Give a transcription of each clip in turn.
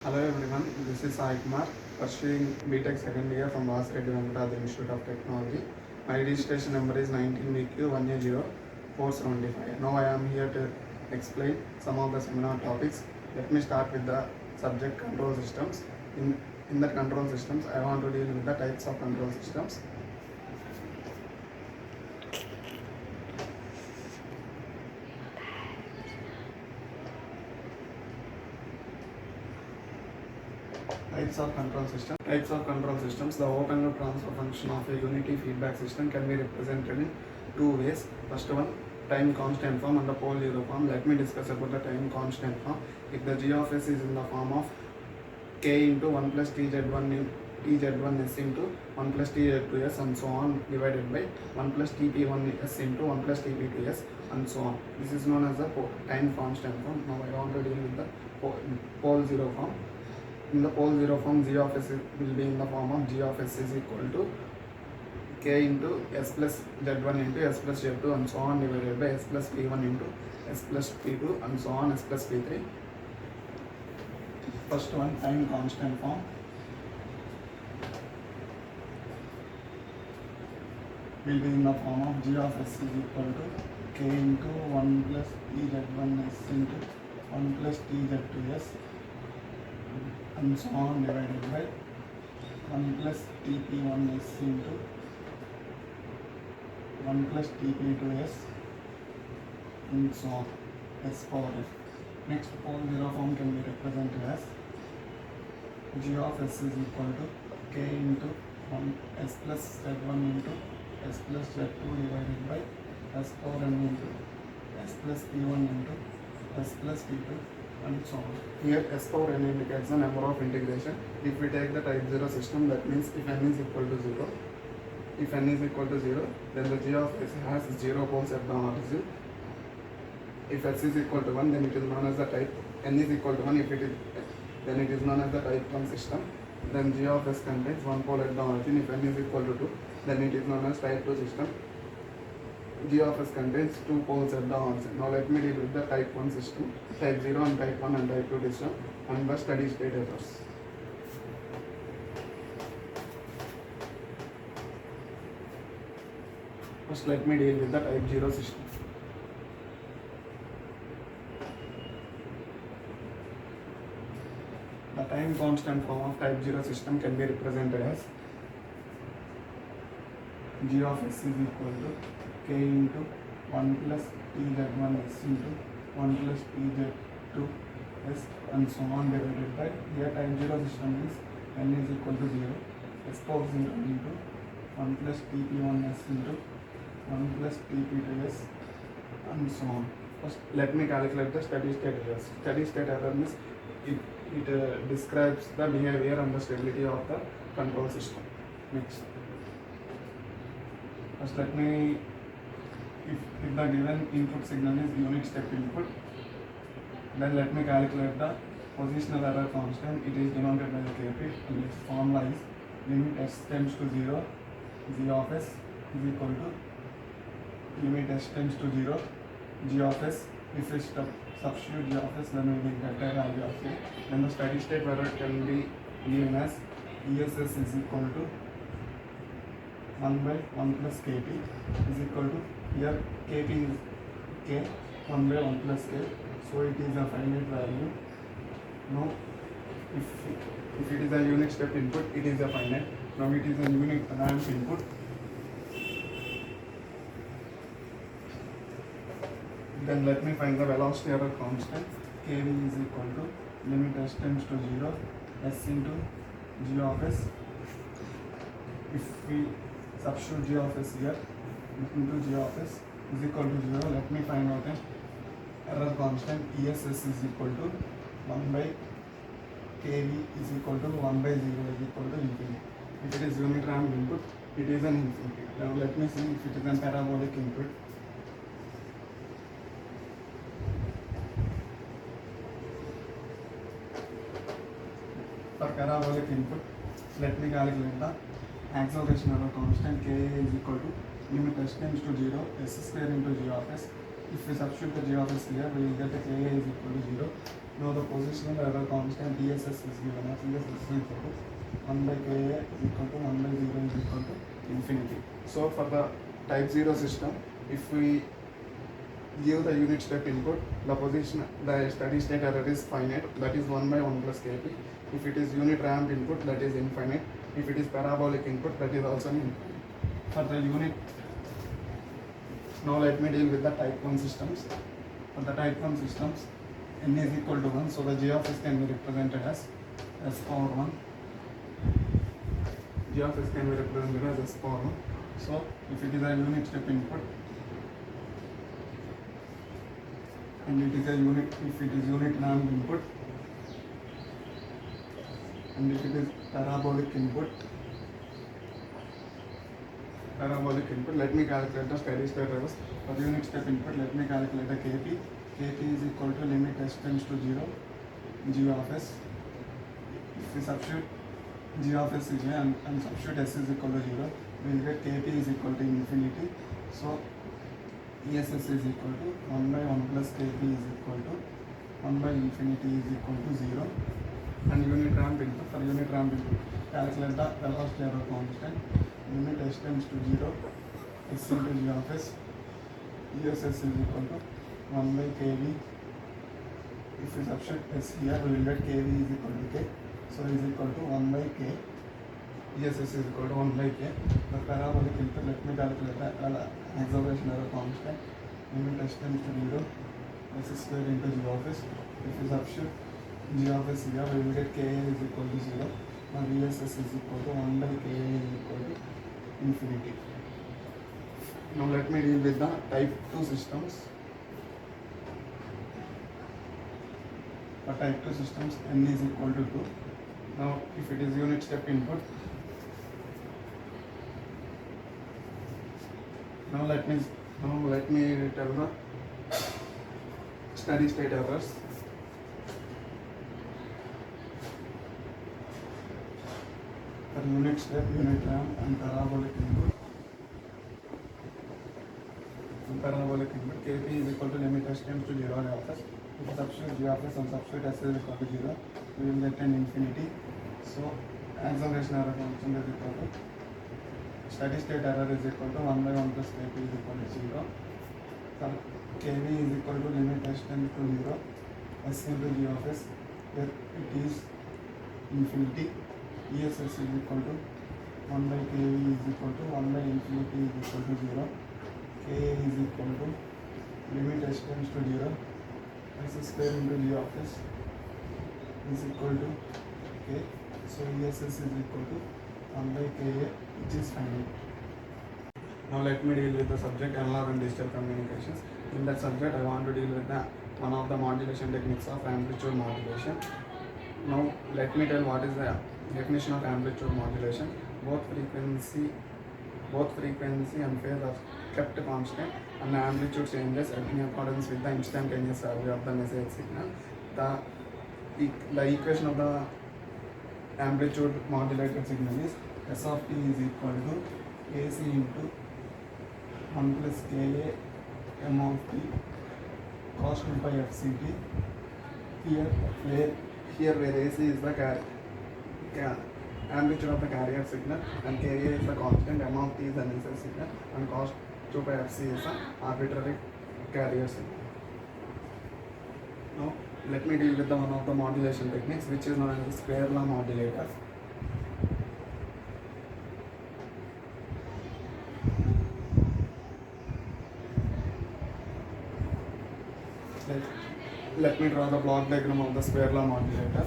Hello everyone, this is Sai Kumar, pursuing BTech second year from Vas Reddy Venkataraja Institute of Technology. My registration number is 19VQ1A0475. Now I am here to explain some of the seminar topics. Let me start with the subject control systems. In the control systems, I want to deal with the types of control systems. Types of control systems. Types of control systems. The open loop transfer function of a unity feedback system can be represented in two ways. First one, time constant form and the pole zero form. Let me discuss about the time constant form. If the g of s is in the form of k into 1 plus tz1 in tz1s into 1 plus tz2s and so on divided by 1 plus tp1s into 1 plus tp2s and so on. This is known as the time constant form. Now I want to deal with the pole zero form. In the pole zero form, g of s will be in the form of g of s is equal to k into s plus z1 into s plus z2 and so on divided by s plus p1 into s plus p2 and so on s plus p3. First one, time constant form. Will be in the form of g of s is equal to k into 1 plus tz1s into 1 plus tz2s and so on divided by 1 plus tp1s into 1 plus tp2s and so on s power f. Next, pole zero form can be represented as g of s is equal to k into 1 s plus z1 into s plus z2 divided by s power n into s plus p1 into s plus p2 and so on. Here s power n indicates the number of integration. If we take the type 0 system, that means if n is equal to 0, if n is equal to 0, then the g of s has 0 poles at the origin. If s is equal to 1, then it is known as the type. N is equal to 1, if it is, then it is known as the type 1 system. Then g of s contains 1 pole at the origin. If n is equal to 2, then it is known as type 2 system. G of s contains 2 poles at the origin. Now let me deal with the type 1 system, type 0 and type 1 and type 2 system and the steady state errors. First let me deal with the type 0 system. The time constant form of type 0 system can be represented as g of s is equal to k into 1 plus tz1s into 1 plus tz2s and so on divided by, here type 0 system is n is equal to 0, s power 0 into 1 plus tp1s into 1 plus tp2s and so on. First let me calculate the steady state errors. Steady state error means it describes the behavior and the stability of the control system. Next, first let me, if the given input signal is unit step input, then let me calculate the positional error constant. It is denoted by the kp and its formula is limit s tends to 0, g of s is equal to limit s tends to 0, g of s. If we substitute g of s, then we will get the value of a. Then the steady state error can be given as ess is equal to 1 by 1 plus kp is equal to, here kp is k, 1 by 1 plus k, so it is a finite value. Now if it is a unit step input, it is a finite. Now it is a unit ramp input. Then let me find the velocity error constant. kv is equal to limit s tends to 0, s into g of s. If we substitute g of s here into g of s is equal to 0, let me find out an error constant. ess is equal to 1 by kv is equal to 1 by 0 is equal to infinity. If it is unit ramp input, it is an infinity. Now let me see if it is an parabolic input. For parabolic input, let me calculate the acceleration error constant. Ka is equal to limit s tends to 0, s square into g of s. If we substitute the g of s here, we will get the Ka is equal to 0. Now the positional error constant ESS is given as ESS is equal to 1 by Ka is equal to 1 by 0 is equal to infinity. So for the type 0 system, if we give the unit step input, the steady state error is finite, that is 1 by 1 plus Kp. If it is unit ramp input, that is infinite. If it is parabolic input, that is also infinite. For the unit, now let me deal with the type 1 systems. For the type 1 systems, n is equal to 1, so the g of s can be represented as s power 1. G of s can be represented as s power 1. So if it is a unit step input, and it is a unit, if it is unit ramp input, and if it is parabolic input, let me calculate the steady state errors. For the unit step input, let me calculate the Kp. Kp is equal to limit s tends to 0, g of s. If we substitute g of s is 0 and substitute s is equal to 0, we will get Kp is equal to infinity. So ESS is equal to 1 by 1 plus Kp is equal to 1 by infinity is equal to 0. And unit ramp input, for unit ramp input, calculate the velocity error constant. Limit s tends to 0, s into g of s. ESS is equal to 1 by Kv. If we substitute s here, we will get Kv is equal to K. So is equal to 1 by K. ESS is equal to 1 by K. The parabolic input, let me calculate the acceleration error constant. Limit s tends to 0, s square into g of s. If we substitute g of s here, we will get Ka is equal to 0. Now ESS is equal to 1 by Ka is equal to infinity. Now let me deal with the type 2 systems. For type 2 systems, n is equal to 2. Now if it is unit step input, now let me tell the steady state errors. For unit step, unit ramp and parabolic input. Kp is equal to limit s tends to 0 of s. If substitute g of s and substitute s is equal to 0, we will get an infinity. So acceleration error constant is equal to steady state error is equal to 1 by 1 plus Kp is equal to 0. For Kv is equal to limit s tends to 0, s into g of s, where it is infinity. ESS is equal to 1 by Kv is equal to 1 by infinity is equal to 0. Ka is equal to limit s tends to 0, s square into g of s is equal to K. So ESS is equal to 1 by Ka, which is finite. Now let me deal with the subject analog and digital communications. In that subject, I want to deal with one of the modulation techniques of amplitude modulation. Now let me tell what is the definition of amplitude modulation. Both frequency and phase are kept constant, and the amplitude changes in accordance with the instantaneous value of the message signal. The equation of the amplitude modulated signal is S of t is equal to AC into 1 plus Ka m of t cos 2 pi fct. Here where AC is the amplitude of the carrier signal and Ka is the constant, m of t is the necessary signal, and cos 2 pi fc is the arbitrary carrier signal. Now let me deal with one of the modulation techniques, which is known as the square law modulator. Let me draw the block diagram of the square law modulator.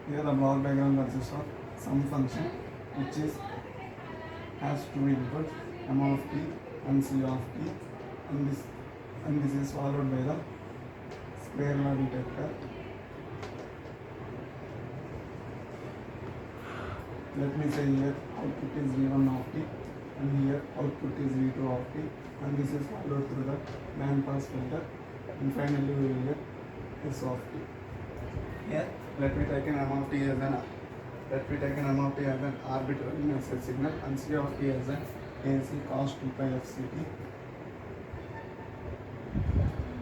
Here the block diagram consists of some function which has two inputs, m of t and c of t, and this is followed by the square law detector. Let me say here output is v1 of t and here output is v2 of t, and this is followed through the band pass filter, and finally we will get s of t. Here let me take an m of t as an arbitrary message signal and c of t as an AC cos 2 pi fct.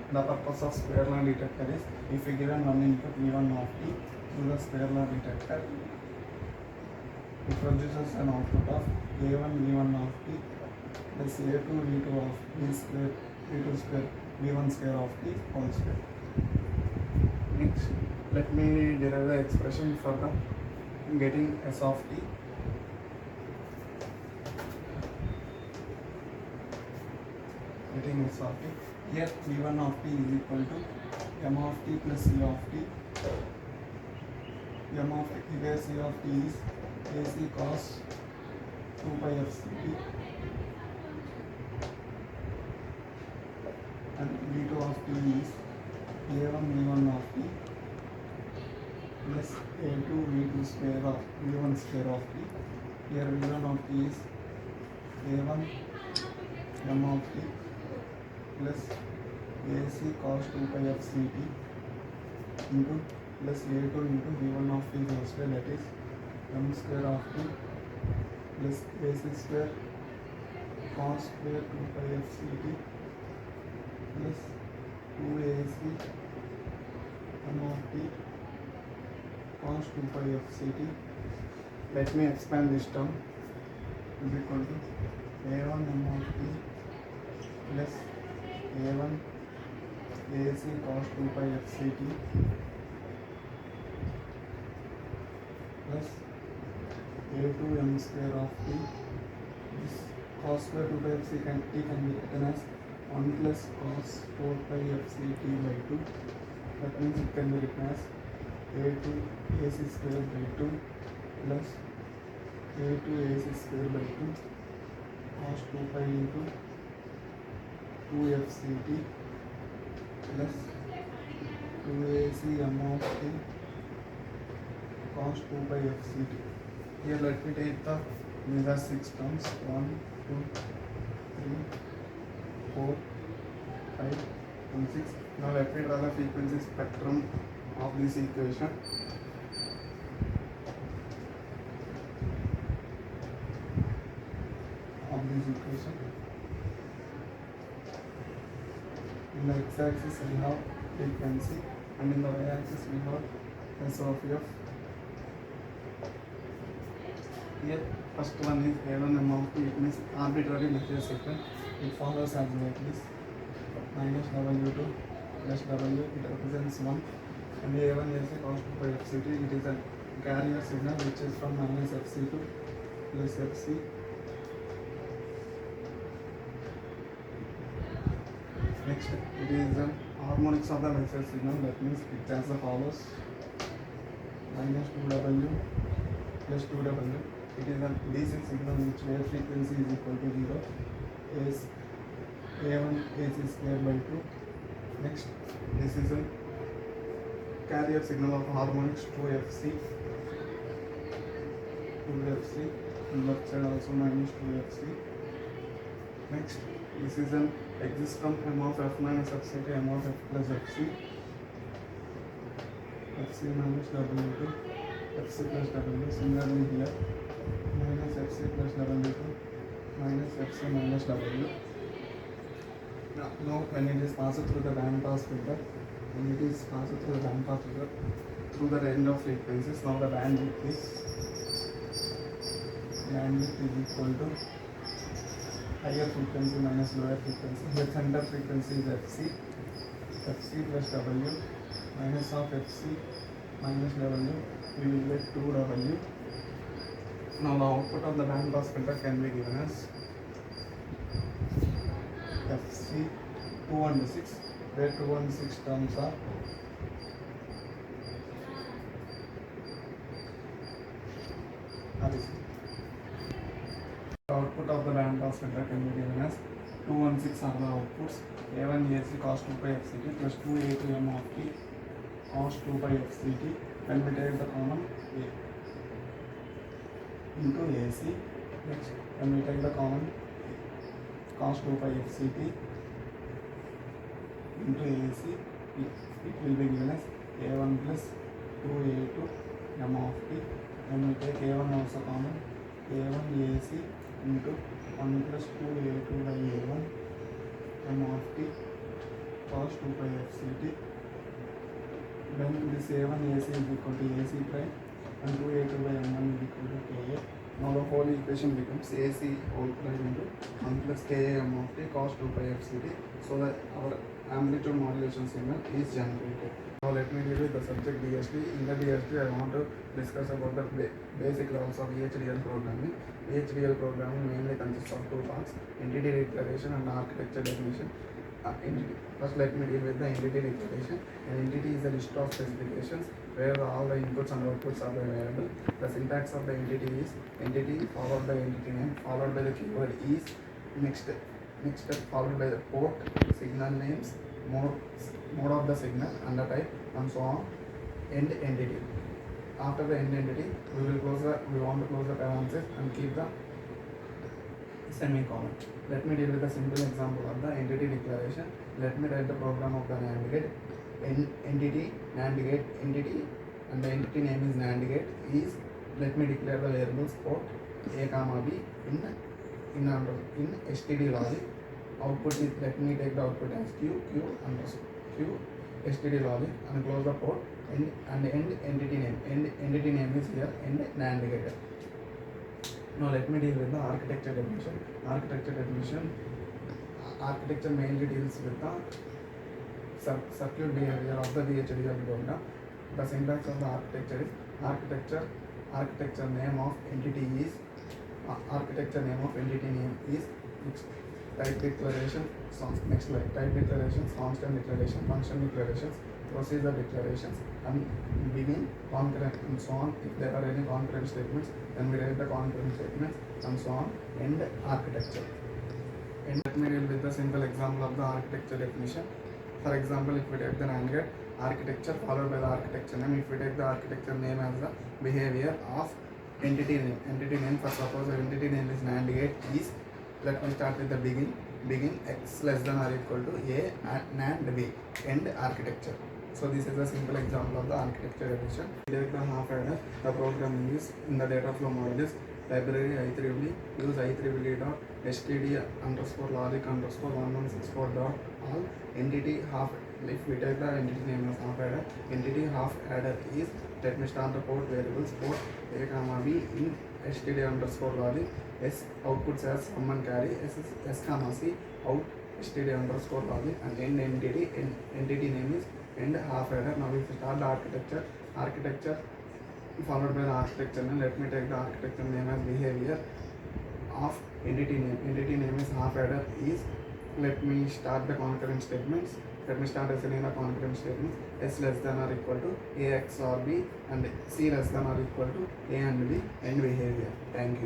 The purpose of square law detector is if we given one input V1 of t through the square law detector, it produces an output of A1 V1 of t plus A2 V2 of v square V2 square V1 square of t whole square. Next, let me derive the expression for the getting S of t. Getting S of t. Here V1 of t is equal to m of t plus c of t. M of t, where c of t is AC cos 2 pi f c t, and V2 of t is A1 V1 of t plus A2 V2 square of V1 square of t. Here V1 of t is A1 m of t plus AC cos 2 pi f c t into plus A2 into V1 of t whole square, that is m square of t plus AC square cos square 2 pi f c t plus 2AC m of t cos 2 pi f c t. Let me expand this term, is equal to A1 m of t plus A1 AC cos 2 pi f c t plus A2 m square of t. This cos square 2 pi f c can be written as 1 plus cos 4 pi f c t by 2. That means it can be written as A2 AC square by 2 plus A2 AC square by 2 cos 2 pi into 2 f c t plus 2 AC m of t cos 2 by f c t. Here let me take these are 6 terms, 1, 2, 3, 4, 5 and 6. Now let me draw the frequency spectrum of this equation. In the x-axis we have frequency and in the y-axis we have S of f. Here first one is A1 m of t, it means arbitrary Fourier sequence. It follows as like this: minus W2 plus W, it represents 1, and A1 is a cos 2 by fct, it is a carrier signal which is from minus fc2 plus fc. Next, it is the harmonics of the Bessel signal, that means it as follows: minus 2W plus 2W. It is a DC signal which where frequency is equal to 0, is A1 AC square by 2. Next, this is a carrier signal of harmonics 2FC, and left side also minus 2FC. Next, this is an exists from m of f minus fc to m of f plus fc, fc minus w2, fc plus w. Similarly here, minus fc plus w2 minus fc minus w. Now when it is passed through the band pass filter, through the range of frequencies, now the bandwidth is equal to higher frequency minus lower frequency. Here center frequency is fc plus w, minus of fc minus w, we will get 2w. Now the output of the band pass filter can be given as fc 216, where 216 terms are the output of the band pass filter can be given as 216 are the outputs: A1 AC cos 2 pi fct plus 2A2 m of t cos 2 pi fct. When we take the common A into AC, next when we take the common cos 2 pi fct into AC, it will be given as A1 plus 2A2 m of t. When we take A1 also common, A1 AC into 1 plus 2A2 by A1 m of t cos 2 pi fct. Then this a1 ac is equal to ac prime and 2a2 by m1 is equal to ka. Now the whole equation becomes ac whole prime into 1 plus ka m of t cos 2 pi fct, so that our amplitude modulation signal is generated. Now let me deal with the subject DSP. In the DSP I want to discuss about the basic laws of VHDL programming. VHDL programming mainly consists of two parts: entity declaration and architecture definition. First let me deal with the entity declaration. An entity is a list of specifications where all the inputs and outputs are available. The syntax of the entity is entity followed by entity name followed by the keyword is, next step followed by the port, signal names, mode of the signal and the type, and so on. End entity. After the end entity, we want to close the parenthesis and keep the semicolon. Let me deal with a simple example of the entity declaration. Let me write the program of the NAND gate. Entity NAND gate entity, and the entity name is NAND gate is, let me declare the variables port a comma b in std logic. Output is, let me take the output as q std logic and close the port and end entity name. Entity name is here end NAND gate. Now let me deal with the architecture definition. Architecture mainly deals with the circuit behavior of the VHDL program. The syntax of the architecture is architecture name of entity is type declaration, next slide, type declarations, constant declaration, function declarations, procedure declarations, and begin, concurrent, and so on. If there are any concurrent statements, then we write the concurrent statements, and so on. End architecture. And let me deal with the simple example of the architecture definition. For example, if we take the NAND gate, architecture followed by the architecture name. If we take the architecture name as the behavior of entity name, for suppose the entity name is NAND gate is, let me start with the begin x less than or equal to a NAND b, end architecture. So this is a simple example of the architecture definition. Take the half adder. The programming is in the data flow modules library i3b. Use i3b dot std underscore logic underscore 1164 dot all entity half. If we take the entity name as half adder, entity half adder is, let me start the port variables port a comma b in std underscore logic. S outputs as sum and carry, s comma c out std underscore logic, and end entity name is end half adder. Now if we start the architecture followed by the architecture name, let me take the architecture name as behavior of entity name is half adder is, let me start the concurrent statements. Let me start assigning the concurrent statements. S less than or equal to a x or b, and c less than or equal to a and b, end behavior. Thank you.